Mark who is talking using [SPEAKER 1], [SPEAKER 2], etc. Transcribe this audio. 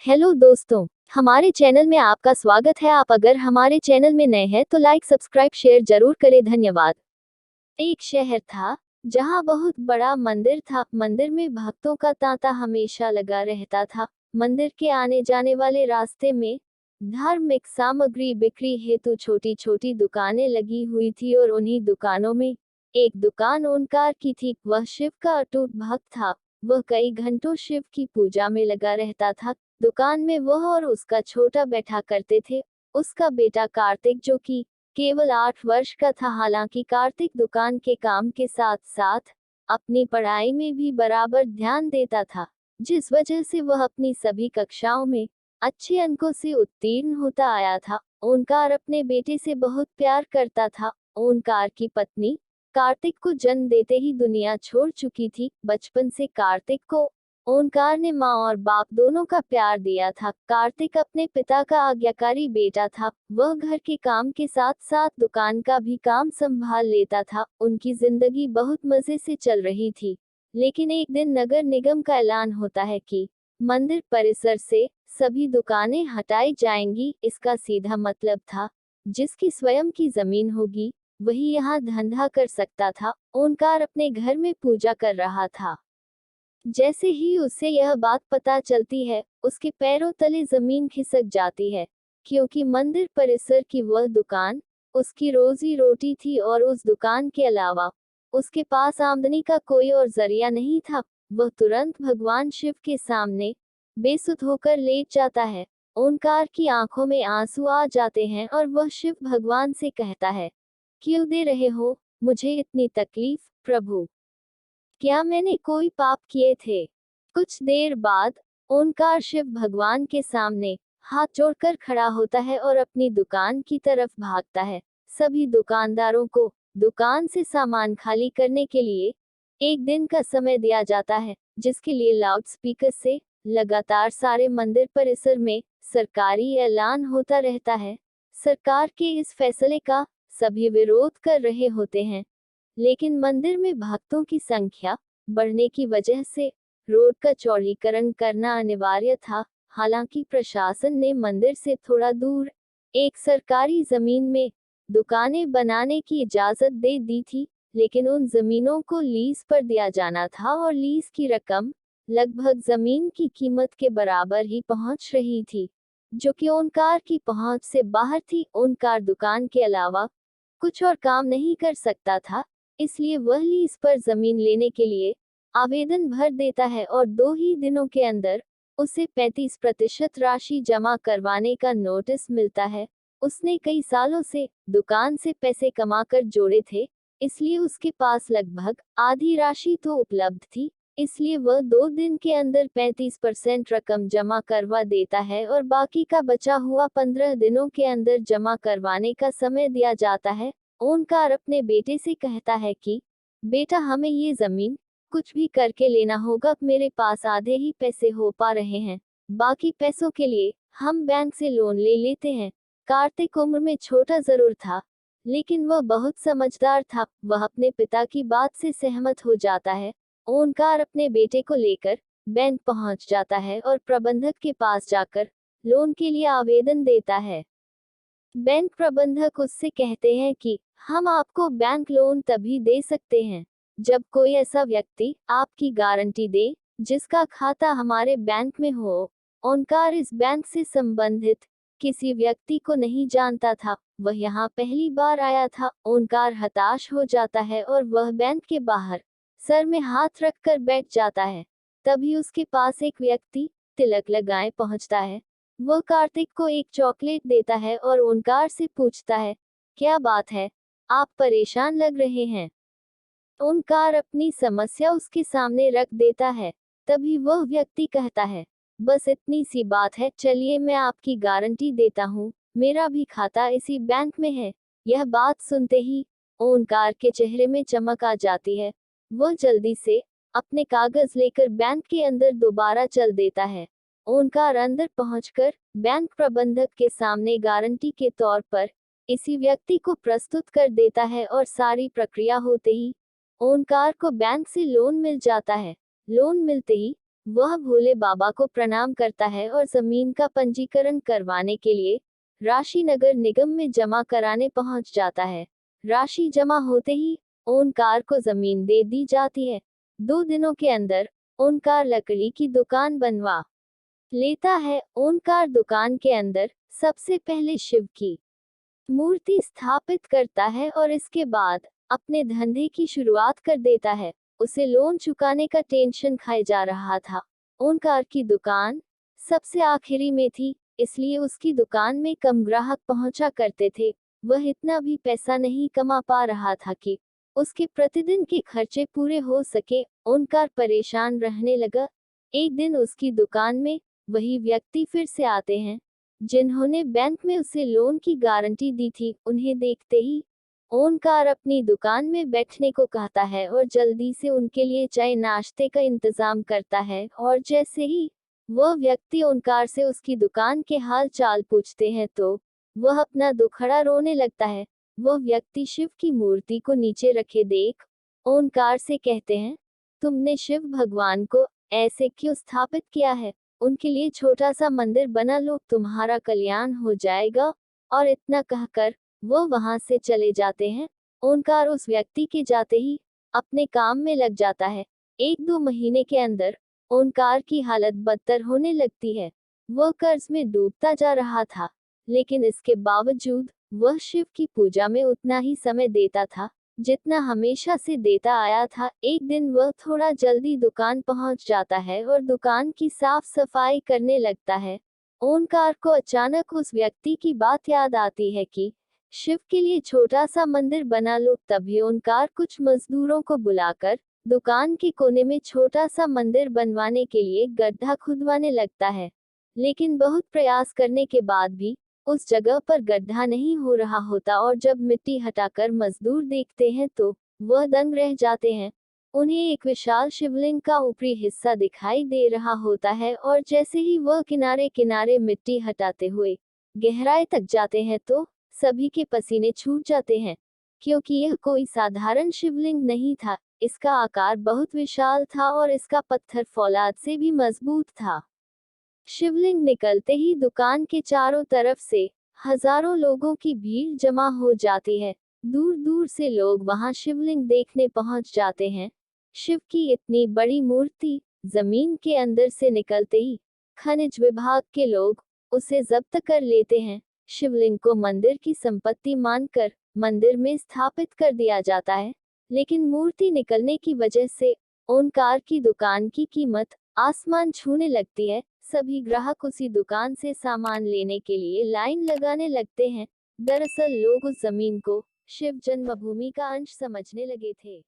[SPEAKER 1] Hello दोस्तों, हमारे channel में आपका स्वागत है। आप अगर हमारे चैनल में नए हैं तो लाइक सब्सक्राइब शेयर जरूर करें, धन्यवाद। एक शहर था जहाँ बहुत बड़ा मंदिर था। मंदिर में भक्तों का तांता हमेशा लगा रहता था। मंदिर के आने जाने वाले रास्ते में धार्मिक सामग्री बिक्री हेतु छोटी छोटी दुकानें लगी हुई थी और उन्हीं दुकानों में एक दुकान ओंकार की थी। वह शिव का अटूट भक्त था। वह कई घंटों शिव की पूजा में लगा रहता था। दुकान में वह और उसका छोटा बैठा करते थे। उसका बेटा कार्तिक, जो कि केवल 8 वर्ष का था। हालांकि कार्तिक दुकान के काम के साथ साथ अपनी पढ़ाई में भी बराबर ध्यान देता था, जिस वजह से वह अपनी सभी कक्षाओं में अच्छे अंकों से उत्तीर्ण होता आया था। ओंकार अपने बेटे से बहुत प्यार करता था। ओंकार की पत्नी कार्तिक को जन्म देते ही दुनिया छोड़ चुकी थी। बचपन से कार्तिक को ओंकार ने माँ और बाप दोनों का प्यार दिया था। कार्तिक अपने पिता का आज्ञाकारी बेटा था। वह घर के काम के साथ साथ दुकान का भी काम संभाल लेता था। उनकी जिंदगी बहुत मजे से चल रही थी। लेकिन एक दिन नगर निगम का ऐलान होता है कि मंदिर परिसर से सभी दुकानें हटाई जाएंगी। इसका सीधा मतलब था, जिसकी स्वयं की जमीन होगी वही यहाँ धंधा कर सकता था। ओंकार अपने घर में पूजा कर रहा था। जैसे ही उसे यह बात पता चलती है, उसके पैरों तले जमीन खिसक जाती है, क्योंकि मंदिर परिसर की वह दुकान उसकी रोजी रोटी थी और उस दुकान के अलावा उसके पास आमदनी का कोई और जरिया नहीं था। वह तुरंत भगवान शिव के सामने बेसुध होकर लेट जाता है। ओंकार की आंखों में आंसू आ जाते हैं और वह शिव भगवान से कहता है, क्यों दे रहे हो मुझे इतनी तकलीफ प्रभु? क्या मैंने कोई पाप किए थे? कुछ देर बाद ओंकार शिव भगवान के सामने हाथ जोड़कर खड़ा होता है और अपनी दुकान की तरफ भागता है। सभी दुकानदारों को दुकान से सामान खाली करने के लिए एक दिन का समय दिया जाता है, जिसके लिए लाउडस्पीकर से लगातार सारे मंदिर परिसर में सरकारी ऐलान होता रहता है। सरकार के इस फैसले का सभी विरोध कर रहे होते हैं, लेकिन मंदिर में भक्तों की संख्या बढ़ने की वजह से रोड का चौड़ीकरण करना अनिवार्य था। हालांकि प्रशासन ने मंदिर से थोड़ा दूर एक सरकारी जमीन में दुकानें बनाने की इजाजत दे दी थी, लेकिन उन जमीनों को लीज पर दिया जाना था और लीज की रकम लगभग जमीन की कीमत के बराबर ही पहुंच रही थी, जो कि ओंकार की पहुंच से बाहर थी। ओंकार दुकान के अलावा कुछ और काम नहीं कर सकता था, इसलिए वह लीज पर जमीन लेने के लिए आवेदन भर देता है और 2 ही दिनों के अंदर उसे 35% राशि जमा करवाने का नोटिस मिलता है। उसने कई सालों से दुकान से पैसे कमाकर जोड़े थे, इसलिए उसके पास लगभग आधी राशि तो उपलब्ध थी। इसलिए वह 2 दिन के अंदर 35% रकम जमा करवा देता है और बाकी का बचा हुआ 15 दिनों के अंदर जमा करवाने का समय दिया जाता है। ओंकार अपने बेटे से कहता है कि बेटा, हमें ये जमीन कुछ भी करके लेना होगा। मेरे पास आधे ही पैसे हो पा रहे हैं, बाकी पैसों के लिए हम बैंक से लोन ले लेते हैं। कार्तिक उम्र में छोटा जरूर था, लेकिन वह बहुत समझदार था। वह अपने पिता की बात से सहमत हो जाता है। ओंकार अपने बेटे को लेकर बैंक पहुंच जाता है और प्रबंधक के पास जाकर लोन के लिए आवेदन देता है। बैंक प्रबंधक उससे कहते हैं कि हम आपको बैंक लोन तभी दे सकते हैं जब कोई ऐसा व्यक्ति आपकी गारंटी दे जिसका खाता हमारे बैंक में हो। ओंकार इस बैंक से संबंधित किसी व्यक्ति को नहीं जानता था। वह यहाँ पहली बार आया था। ओंकार हताश हो जाता है और वह बैंक के बाहर सर में हाथ रखकर बैठ जाता है। तभी उसके पास एक व्यक्ति तिलक लगाए पहुंचता है। वह कार्तिक को एक चॉकलेट देता है और ओंकार से पूछता है, क्या बात है, आप परेशान लग रहे हैं? ओंकार अपनी समस्या उसके सामने रख देता है। तभी वह व्यक्ति कहता है, बस इतनी सी बात है, चलिए मैं आपकी गारंटी देता हूँ, मेरा भी खाता इसी बैंक में है। यह बात सुनते ही ओंकार के चेहरे में चमक आ जाती है। वह जल्दी से अपने कागज लेकर बैंक के अंदर दोबारा चल देता है। ओंकार अंदर पहुंचकर बैंक प्रबंधक के सामने गारंटी के तौर पर इसी व्यक्ति को प्रस्तुत कर देता है और सारी प्रक्रिया होते ही ओंकार को बैंक से लोन मिल जाता है। लोन मिलते ही वह भोले बाबा को प्रणाम करता है और जमीन का पंजीकरण करवाने के लिए राशि नगर निगम में जमा कराने पहुंच जाता है। राशि जमा होते ही ओंकार को जमीन दे दी जाती है। 2 दिनों के अंदर ओंकार लकड़ी की दुकान बनवा लेता है। ओंकार दुकान के अंदर सबसे पहले शिव की मूर्ति स्थापित करता है और इसके बाद अपने धंधे की शुरुआत कर देता है। उसे लोन चुकाने का टेंशन खाए जा रहा था। ओंकार की दुकान सबसे आखिरी में थी, इसलिए उसकी दुकान में कम ग्राहक पहुंचा करते थे। वह इतना भी पैसा नहीं कमा पा रहा था कि उसके प्रतिदिन के खर्चे पूरे हो सके। ओंकार परेशान रहने लगा। एक दिन उसकी दुकान में वही व्यक्ति फिर से आते हैं जिन्होंने बैंक में उसे लोन की गारंटी दी थी। उन्हें देखते ही ओंकार अपनी दुकान में बैठने को कहता है और जल्दी से उनके लिए चाय नाश्ते का इंतजाम करता है। और जैसे ही वह व्यक्ति ओंकार से उसकी दुकान के हाल चाल पूछते हैं तो वह अपना दुखड़ा रोने लगता है। वह व्यक्ति शिव की मूर्ति को नीचे रखे देख ओंकार से कहते हैं, तुमने शिव भगवान को ऐसे क्यों स्थापित किया है? उनके लिए छोटा सा मंदिर बना लो, तुम्हारा कल्याण हो जाएगा। और इतना कहकर वो वहां से चले जाते हैं। ओंकार उस व्यक्ति के जाते ही अपने काम में लग जाता है। 1-2 महीने के अंदर ओंकार की हालत बदतर होने लगती है। वह कर्ज में डूबता जा रहा था, लेकिन इसके बावजूद वह शिव की पूजा में उतना ही समय देता था जितना हमेशा से देता आया था। एक दिन वह थोड़ा जल्दी दुकान पहुंच जाता है और दुकान की साफ सफाई करने लगता है। ओंकार को अचानक उस व्यक्ति की बात याद आती है कि शिव के लिए छोटा सा मंदिर बना लो। तभी ओंकार कुछ मजदूरों को बुलाकर दुकान के कोने में छोटा सा मंदिर बनवाने के लिए गड्ढा खुदवाने लगता है। लेकिन बहुत प्रयास करने के बाद भी उस जगह पर गड्ढा नहीं हो रहा होता और जब मिट्टी हटाकर मजदूर देखते हैं तो वह दंग रह जाते हैं। उन्हें एक विशाल शिवलिंग का ऊपरी हिस्सा दिखाई दे रहा होता है और जैसे ही वह किनारे किनारे मिट्टी हटाते हुए गहराई तक जाते हैं तो सभी के पसीने छूट जाते हैं, क्योंकि यह कोई साधारण शिवलिंग नहीं था। इसका आकार बहुत विशाल था और इसका पत्थर फौलाद से भी मजबूत था। शिवलिंग निकलते ही दुकान के चारों तरफ से हजारों लोगों की भीड़ जमा हो जाती है। दूर दूर से लोग वहां शिवलिंग देखने पहुंच जाते हैं। शिव की इतनी बड़ी मूर्ति जमीन के अंदर से निकलते ही खनिज विभाग के लोग उसे जब्त कर लेते हैं। शिवलिंग को मंदिर की संपत्ति मानकर मंदिर में स्थापित कर दिया जाता है, लेकिन मूर्ति निकलने की वजह से ओंकार की दुकान की कीमत आसमान छूने लगती है। सभी ग्राहक उसी दुकान से सामान लेने के लिए लाइन लगाने लगते हैं। दरअसल लोग उस जमीन को शिव जन्मभूमि का अंश समझने लगे थे।